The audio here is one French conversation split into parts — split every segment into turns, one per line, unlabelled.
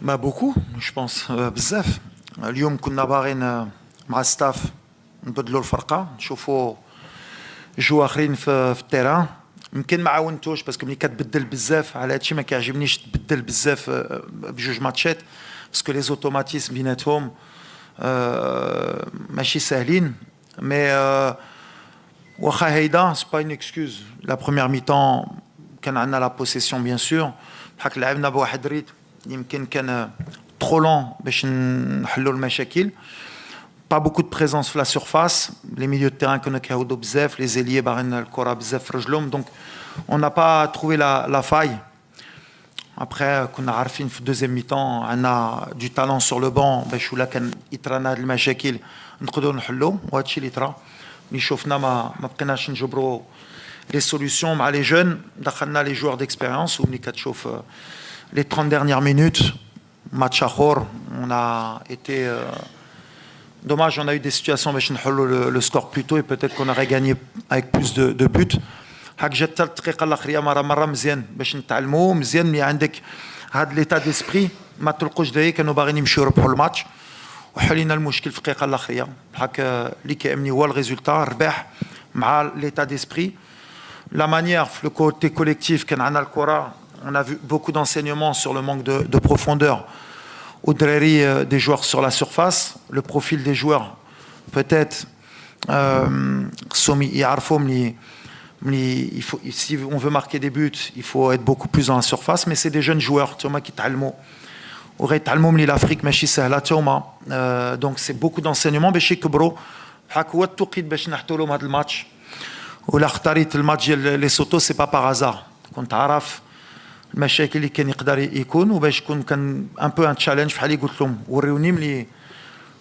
Bah beaucoup, je pense. بزاف. اليوم كنا باغيين مع الستاف نبدلوا الفرقه نشوفوا جو اخرين في التيران. يمكن ما عاونتوش باسكو ملي كتبدل بزاف على هادشي ما كيعجبنيش تبدل بزاف بجوج ماتشات باسكو لي زوتوماتيزم بيناتهم ماشي ساهلين مي واخا هيدا سي با اون اكسكوز. لا بروميير ميتون كان عندنا لا بوسيسيون بيان سور بحال لعبنا بواحد ريتم يمكن كان trop long باش نحلوا المشاكل. Pas beaucoup de présence في la surface. Les milieux de terrain كانوا كيعاودوا بزاف, les ailiers باغيين الكره بزاف في رجلهم, donc on n'a pas trouvé la faille. Après كنا عارفين في الدوزيام ميتون عندنا du talent sur le banc باش ولا كان يطرانا هاد المشاكل نقدروا نحلوا, وهادشي اللي طرا. اللي شفنا ما بقيناش نجبروا les solutions مع les jeunes, دخلنا les joueurs d'expérience وملي كتشوف les 30 dernières minutes match akhor, on a été dommage, on a eu des situations باش نحلوا le score plus tôt et peut-être qu'on aurait gagné avec plus de buts. هاك جات الدقيقه الاخريه مره مزيان باش نتعلموا مزيان ملي عندك هاد ليتا ديسبري ما تلقوش داي كانوا باغيين يمشيو يربحوا الماتش وحلينا المشكل في الدقيقه الاخريه. هاك اللي كيهمني هو الريزولتا, الربح مع ليتا ديسبري. لا مانيير في لو كوتي كوليكتيف كان عندنا الكره, on a vu beaucoup d'enseignements sur le manque de profondeur au Dreri des joueurs sur la surface. Le profil des joueurs, peut-être, si on veut marquer des buts, il faut être beaucoup plus dans la surface, mais c'est des jeunes joueurs qui تعلموا l'Afrique ماشي سهله donc c'est beaucoup d'enseignements باش يكبروا. هاك هو التوقيت باش نحطوا لهم هذا الماتش. ولا اختاريت الماتش ديال لي سوتو سي با بارازار, كنت عارف المشاكل اللي كان يقدر يكون وباش يكون كان ان بو ان تشالنج بحال اللي قلت لهم وريوني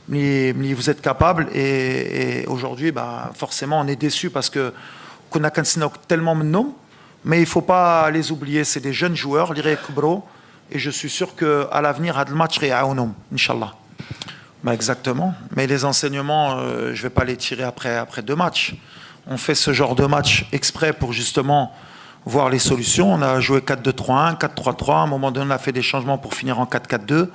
ملي vous êtes capable et aujourd'hui bah forcément on est déçu parce que كنا كنسناو tellement منهم, mais il faut pas les oublier, c'est des jeunes joueurs اللي غيكبروا et je suis sûr que à l'avenir هذا الماتش غيعاونهم ان شاء الله. Bah exactement, mais les enseignements je vais pas les tirer après deux matchs. On fait ce genre de match exprès pour justement voir les solutions. On a joué 4-2-3-1, 4-3-3. À un moment donné, on a fait des changements pour finir en 4-4-2.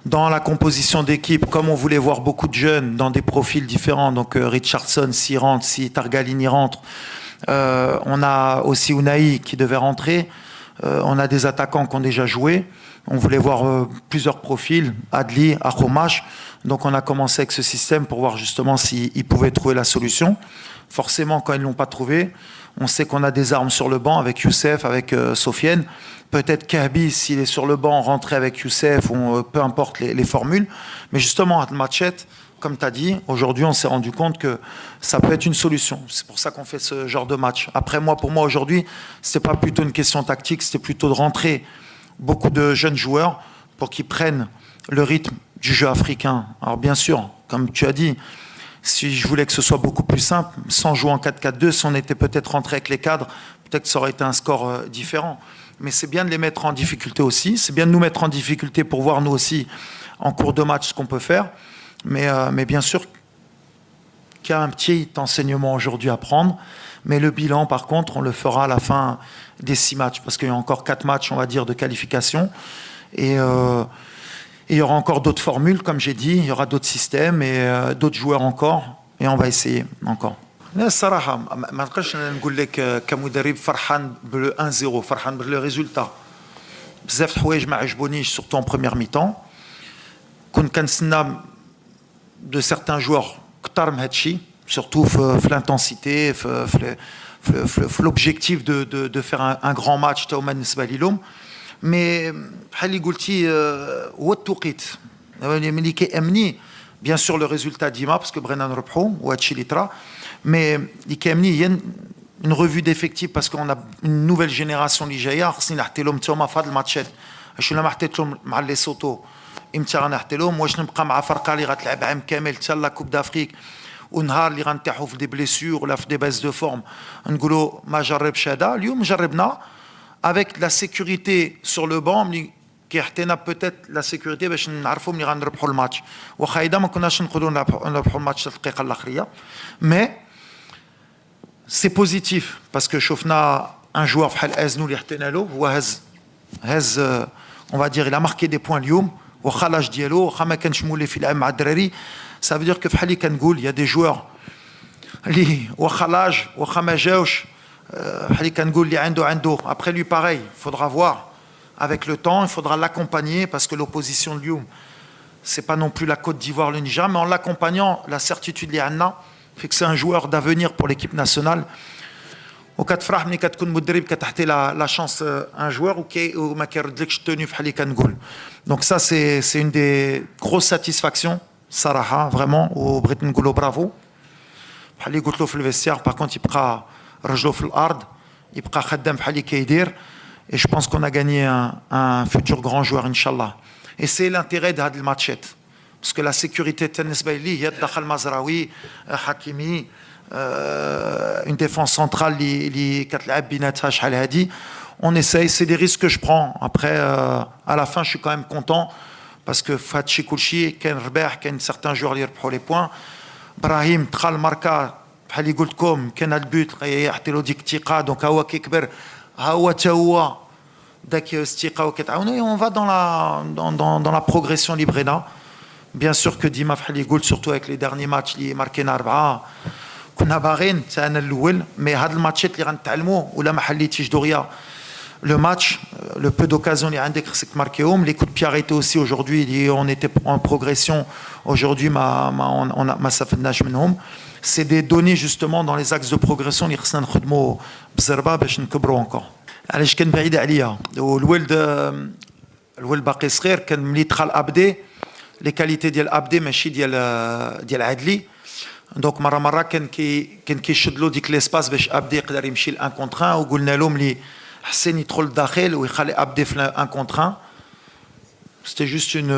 Dans la composition d'équipe, comme on voulait voir beaucoup de jeunes dans des profils différents, donc Richardson, s'il rentre, si Targalini rentre, on a aussi Unai qui devait rentrer. On a des attaquants qui ont déjà joué. On voulait voir plusieurs profils, Adli, Akhomash. Donc on a commencé avec ce système pour voir justement s'ils pouvaient trouver la solution. Forcément, quand ils ne l'ont pas trouvé, on sait qu'on a des armes sur le banc avec Youssef, avec Sofiane. Peut-être Kahbi, s'il est sur le banc, rentrer avec Youssef, ou peu importe les formules. Mais justement, à Machette, comme tu as dit, aujourd'hui, on s'est rendu compte que ça peut être une solution. C'est pour ça qu'on fait ce genre de match. Après, pour moi, aujourd'hui, ce n'était pas plutôt une question tactique, c'était plutôt de rentrer beaucoup de jeunes joueurs pour qu'ils prennent le rythme du jeu africain. Alors bien sûr, comme tu as dit, si je voulais que ce soit beaucoup plus simple, sans jouer en 4-4-2, si on était peut-être rentré avec les cadres, peut-être que ça aurait été un score différent. Mais c'est bien de les mettre en difficulté aussi. C'est bien de nous mettre en difficulté pour voir nous aussi, en cours de match, ce qu'on peut faire. Mais bien sûr qu'il y a un petit enseignement aujourd'hui à prendre. Mais le bilan, par contre, on le fera à la fin des 6 matchs. Parce qu'il y a encore 4 matchs, on va dire, de qualification. Et il y aura encore d'autres formules, comme j'ai dit, il y aura d'autres systèmes et d'autres joueurs encore, et on va essayer encore. الصراحة ما نقدرش نقول لك كمدرب فرحان بلو 1-0, فرحان بلو ريزولتا. بزاف الحوايج ما عجبونيش سورتو en première mi-temps. كنت كنتسنى de certains joueurs كتر من هادشي, surtout في l'intensité, في l'objectif de faire un grand match تا هما بالنسبة ليهم. مي بحال اللي قلتي هو التوقيت ملي كيامني بيان سور لو ريزولتا ديما باسكو بغينا نربحوا وهادشي اللي طرا, مي اللي كيامني هي une revue d'effectifs parce qu'on a une nouvelle génération اللي جايه خصني نحطي لهم تما في هاد الماتشات. واش ما حطيت لهم مع لي سوتو امتى غنحطي لهم؟ واش نبقى مع فرقه اللي غتلعب عام كامل حتى لا كوب دافريك ونهار اللي غنطيحوا في دي بليسيور ولا في دي باز دو فورم نقولوا ما جربش هذا؟ اليوم جربنا avec la sécurité sur le banc qui a peut-être la sécurité باش نعرفوا ملي غنربحوا الماتش. واخا اذا ما كناش نقدروا نربحوا الماتش الدقيقه الاخريه, mais c'est positif parce que شفنا un joueur بحال ازنو اللي حطينا له هو هز on va dire, il a marqué des points اليوم وخلاش ديالو واخا ما كانش مولي في لعب مع الدراري. Ça veut dire que فحال اللي كنقول il y a des joueurs اللي واخا لاج واخا ما جاوش بحال اللي كنقول اللي عنده après lui pareil, il faudra voir avec le temps, il faudra l'accompagner parce que l'opposition de Lyoum c'est pas non plus la Côte d'Ivoire, le Niger, mais en l'accompagnant, la certitude li عندنا fait que c'est un joueur d'avenir pour l'équipe nationale. وكتفرح ملي كتكون مدرب كتعطي la chance un joueur وما كيردلكش التوني بحال اللي كنقول. Donc ça c'est une des grosses satisfactions صراحه vraiment وبغيت نقولوا برافو. بحال اللي قلت له في الفيستيار par contre يبقى رجلو في الارض يبقى خدام بحال اللي كيدير. Et je pense qu'on a gagné un futur grand joueur inchallah. Et c'est l'intérêt de هاد الماتشات parce que la sécurité بالنسبه لي هي دخل مزراوي حكيمي une défense centrale اللي كتلعب بيناتها شحال هادي. On essaye, c'est des risques que je prends. Après à la fin je suis quand même content parce que فهادشي كلشي كاين رباح كاين certains joueurs اللي يربحوا les points. ابراهيم دخل ماركا بحال اللي قلت لكم كان البوت يعطي له ديك الثقه دونك هو كيكبر ها هو حتى هو داك الثقه وكتعاونوا. On va dans la progression لبغينا. Bien sûr que ديما بحال اللي قلت surtout avec les derniers matchs اللي ماركينا 4 كنا باغيين حتى انا الاول مي هاد الماتشات اللي غنتعلموا ولا ما حليتيش دغيا le match le peu d'occasions اللي عندك خصك تماركيهم. Les coups de pied arrêtés aussi aujourd'hui on était en progression aujourd'hui ما استفدناش منهم. C'est des données justement dans les axes de progression اللي خصنا نخدموا بزربه باش نكبروا encore. علاش كان بعيد عليا والولد باقي صغير كان ملي دخل ابدي لي كاليتي ديال ابدي ماشي ديال عدلي دونك مره كان كيشد له ديك ليسباس باش ابدي يقدر يمشي ل1 كونتر 1 وقلنا لهم لي حسين يدخل للداخل ويخلي ابدي في 1 كونتر 1. C'était juste une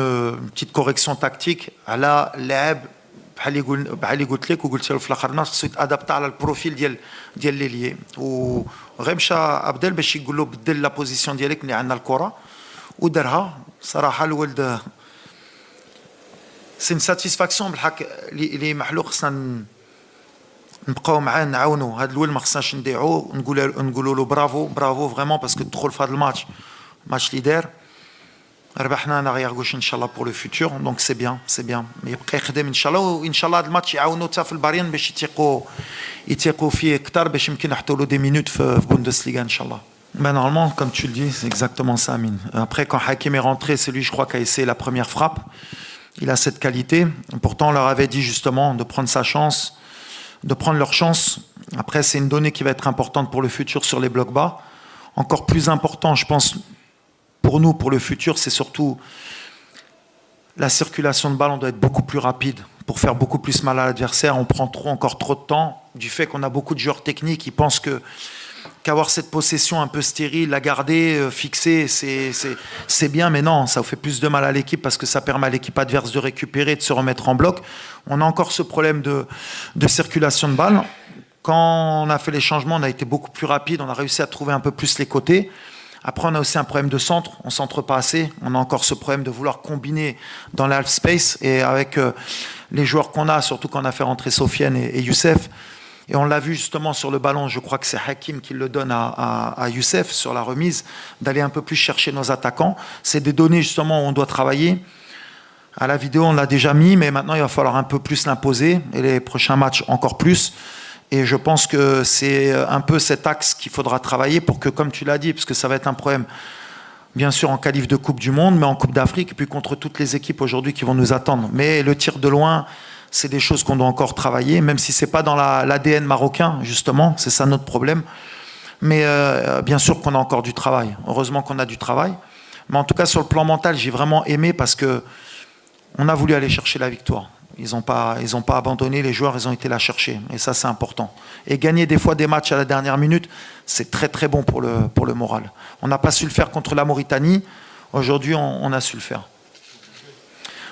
petite correction tactique على اللاعب بحال اللي قلت لك وقلت له في الاخر ناس خصو يتادابتا على البروفيل ديال ليلي وغير مشى ابدل باش يقول له بدل لا بوزيسيون ديالك ملي عندنا الكره ودارها. صراحه الولد سي ساتيسفاكسيون بالحق اللي محلو خصنا نبقاو معاه نعاونوا. هذا الولد ما خصناش نضيعوه نقولوا له برافو فريمون باسكو تدخل في هذا الماتش اللي دار ربحنا نغير غوش ان شاء الله بور لو فيتور دونك سي بيان يبقى يخدم ان شاء الله وان شاء الله هذا الماتش يعاونوا حتى في الباريان باش يتيقوا فيه اكثر باش يمكن يحطوا له دي مينوت في بوندسليغا ان شاء الله. Ben normalement, comme tu le dis, c'est exactement ça, Amine. Après, quand Hakim est rentré, c'est lui, je crois, qui a essayé la première frappe. Il a cette qualité. Pourtant, on leur avait dit justement de prendre sa chance, de prendre leur chance. Après, c'est une donnée qui va être importante pour le futur sur les blocs bas. Encore plus important, je pense, pour nous, pour le futur, c'est surtout la circulation de balle. On doit être beaucoup plus rapide pour faire beaucoup plus mal à l'adversaire. On prend encore trop de temps. Du fait qu'on a beaucoup de joueurs techniques, ils pensent qu'avoir cette possession un peu stérile, la garder, fixer, c'est bien, mais non, ça fait plus de mal à l'équipe parce que ça permet à l'équipe adverse de récupérer, de se remettre en bloc. On a encore ce problème de circulation de balle. Quand on a fait les changements, on a été beaucoup plus rapide, on a réussi à trouver un peu plus les côtés. Après, on a aussi un problème de centre, on ne centre pas assez. On a encore ce problème de vouloir combiner dans l'half space et avec les joueurs qu'on a, surtout quand on a fait rentrer Sofiane et Youssef. Et on l'a vu justement sur le ballon, je crois que c'est Hakim qui le donne à Youssef sur la remise, d'aller un peu plus chercher nos attaquants. C'est des données justement où on doit travailler. À la vidéo, on l'a déjà mis, mais maintenant il va falloir un peu plus l'imposer et les prochains matchs encore plus. Et je pense que c'est un peu cet axe qu'il faudra travailler pour que, comme tu l'as dit, parce que ça va être un problème, bien sûr, en qualif de Coupe du Monde, mais en Coupe d'Afrique, et puis contre toutes les équipes aujourd'hui qui vont nous attendre. Mais le tir de loin, c'est des choses qu'on doit encore travailler, même si ce n'est pas dans l'ADN marocain, justement, c'est ça notre problème. Mais bien sûr qu'on a encore du travail. Heureusement qu'on a du travail. Mais en tout cas, sur le plan mental, j'ai vraiment aimé parce qu'on a voulu aller chercher la victoire. Ils n'ont pas abandonné, les joueurs, ils ont été la chercher. Et ça, c'est important. Et gagner des fois des matchs à la dernière minute, c'est très très bon pour le moral. On n'a pas su le faire contre la Mauritanie. Aujourd'hui, on a su le faire.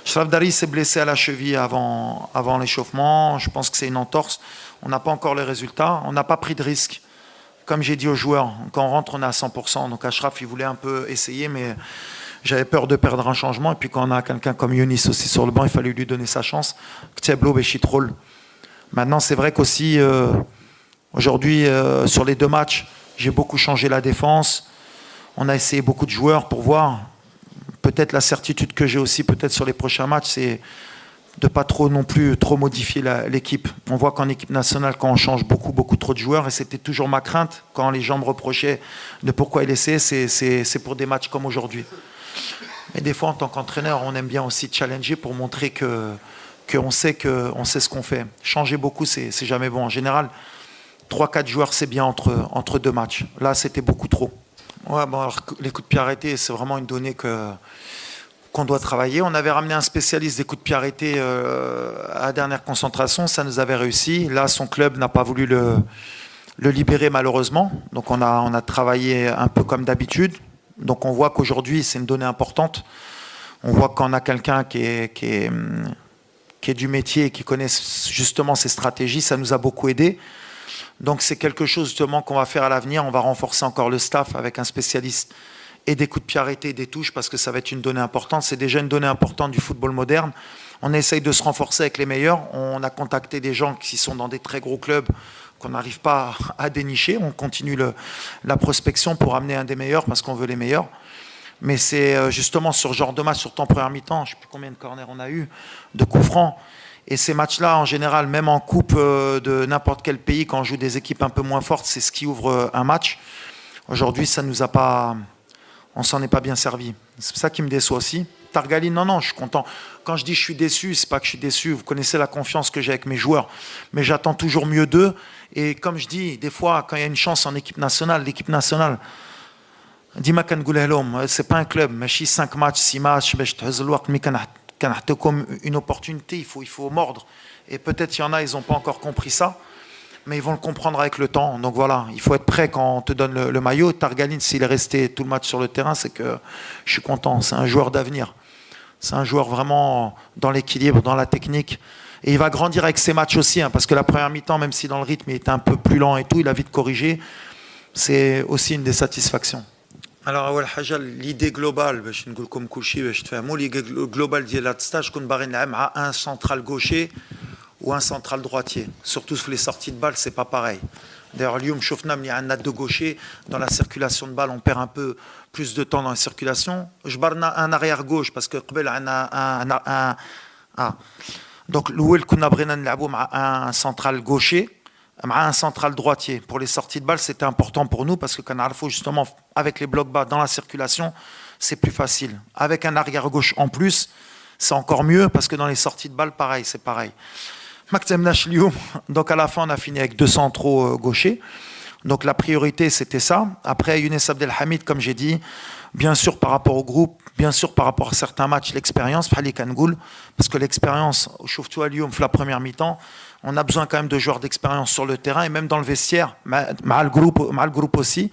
Shraf Dari s'est blessé à la cheville avant l'échauffement. Je pense que c'est une entorse. On n'a pas encore les résultats. On n'a pas pris de risque. Comme j'ai dit aux joueurs, quand on rentre, on est à 100%. Donc Ashraf, il voulait un peu essayer, mais j'avais peur de perdre un changement. Et puis quand on a quelqu'un comme Younis aussi sur le banc, il fallait lui donner sa chance. Maintenant, c'est vrai qu'aussi, aujourd'hui, sur les 2 matchs, j'ai beaucoup changé la défense. On a essayé beaucoup de joueurs pour voir. Peut-être la certitude que j'ai aussi, peut-être sur les prochains matchs, c'est de pas trop non plus trop modifier l'équipe. On voit qu'en équipe nationale, quand on change beaucoup trop de joueurs, et c'était toujours ma crainte quand les gens me reprochaient de pourquoi il essaie, c'est pour des matchs comme aujourd'hui. Mais des fois, en tant qu'entraîneur, on aime bien aussi challenger pour montrer qu'on sait ce qu'on fait. Changer beaucoup, c'est jamais bon. En général, 3-4 joueurs, c'est bien entre deux matchs. Là, c'était beaucoup trop. Ouais, bon, alors, les coups de pied arrêtés, c'est vraiment une donnée qu'on doit travailler. On avait ramené un spécialiste des coups de pied arrêtés à la dernière concentration, ça nous avait réussi. Là, son club n'a pas voulu le libérer malheureusement. Donc on a travaillé un peu comme d'habitude. Donc on voit qu'aujourd'hui, c'est une donnée importante. On voit qu'on a quelqu'un qui est du métier, qui connaît justement ces stratégies, ça nous a beaucoup aidé. Donc c'est quelque chose justement qu'on va faire à l'avenir. On va renforcer encore le staff avec un spécialiste et des coups de pied arrêtés et des touches parce que ça va être une donnée importante. C'est déjà une donnée importante du football moderne. On essaye de se renforcer avec les meilleurs. On a contacté des gens qui sont dans des très gros clubs qu'on n'arrive pas à dénicher. On continue la prospection pour amener un des meilleurs parce qu'on veut les meilleurs. Mais c'est justement sur ce genre de match, sur temps première mi-temps, je ne sais plus combien de corners on a eu, de coups francs. Et ces matchs-là, en général, même en coupe de n'importe quel pays, quand on joue des équipes un peu moins fortes, c'est ce qui ouvre un match. Aujourd'hui, ça nous a pas... On s'en est pas bien servi. C'est ça qui me déçoit aussi. Targaline, non, je suis content. Quand je dis je suis déçu, c'est pas que je suis déçu. Vous connaissez la confiance que j'ai avec mes joueurs. Mais j'attends toujours mieux d'eux. Et comme je dis, des fois, quand il y a une chance en équipe nationale, l'équipe nationale, dis-moi c'est pas un club. Mais 5 matchs, 6 matchs, comme une opportunité, il faut mordre. Et peut-être il y en a, ils n'ont pas encore compris ça, mais ils vont le comprendre avec le temps. Donc voilà, il faut être prêt quand on te donne le maillot. Targaline, s'il est resté tout le match sur le terrain, c'est que je suis content. C'est un joueur d'avenir. C'est un joueur vraiment dans l'équilibre, dans la technique. Et il va grandir avec ses matchs aussi, parce que la première mi-temps, même si dans le rythme il était un peu plus lent et tout, il a vite corrigé. C'est aussi une des satisfactions. Alors l'idée globale باش نقول لكم كل شيء باش تفهموا l'idée globale ديال هذا الستاج كون باغي نلعب مع un central gaucher ou un central droitier. Surtout les sorties de balle, c'est pas pareil. D'ailleurs, اليوم شفنا ملي عندنا deux gauchers dans la circulation de balle, on perd un peu plus de temps dans la circulation. جبرنا un arrière gauche parce que قبل عندنا donc الاول كنا بغينا نلعبوا مع un central gaucher. Un central droitier. Pour les sorties de balle, c'était important pour nous parce que quand justement, avec les blocs bas dans la circulation, c'est plus facile. Avec un arrière gauche en plus, c'est encore mieux parce que dans les sorties de balle, pareil, c'est pareil. Donc à la fin, on a fini avec 2 centraux gauchers. Donc la priorité, c'était ça. Après, Younes Abdelhamid, comme j'ai dit, bien sûr par rapport au groupe, bien sûr par rapport à certains matchs, l'expérience, parce que l'expérience, au Lyon, la première mi-temps, on a besoin quand même de joueurs d'expérience sur le terrain et même dans le vestiaire, mal le groupe aussi,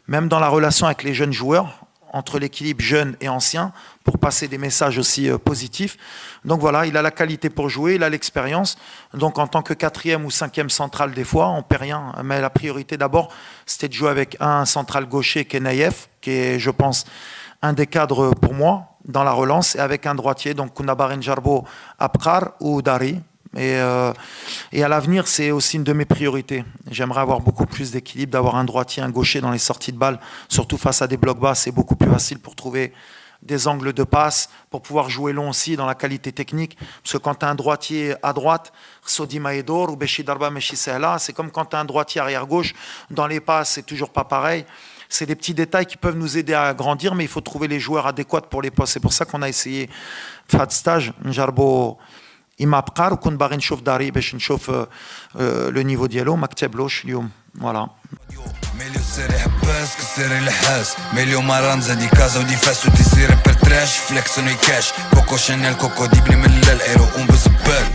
même dans la relation avec les jeunes joueurs, entre l'équilibre jeune et ancien, pour passer des messages aussi positifs. Donc voilà, il a la qualité pour jouer, il a l'expérience. Donc en tant que 4e ou 5e central, des fois, on ne perd rien. Mais la priorité d'abord, c'était de jouer avec un central gaucher qui est Naïef, qui est, je pense, un des cadres pour moi dans la relance, et avec un droitier, donc Kounabar Njarbo, Abkar ou Dari. Et à l'avenir, c'est aussi une de mes priorités. J'aimerais avoir beaucoup plus d'équilibre, d'avoir un droitier, un gaucher dans les sorties de balle, surtout face à des blocs bas, c'est beaucoup plus facile pour trouver des angles de passe, pour pouvoir jouer long aussi dans la qualité technique. Parce que quand tu as un droitier à droite, Sodi Maedor ou Beshi Darba Meshi Sehla, c'est comme quand tu as un droitier arrière-gauche, dans les passes, c'est toujours pas pareil. C'est des petits détails qui peuvent nous aider à grandir, mais il faut trouver les joueurs adéquats pour les postes. C'est pour ça qu'on a essayé faire de stage, Njarbo. إما أبقار وكون باغي نشوف داري باش نشوف لو نيفو ديالو ما كتبلوش اليوم فوالا مليو سيري حباس كسيري الحاس مليو مران زادي كازا ودي فاس ودي سيري بيرتراش فليكسوني كاش كوكو شانيل كوكو ديبني من الايرو ام بزبال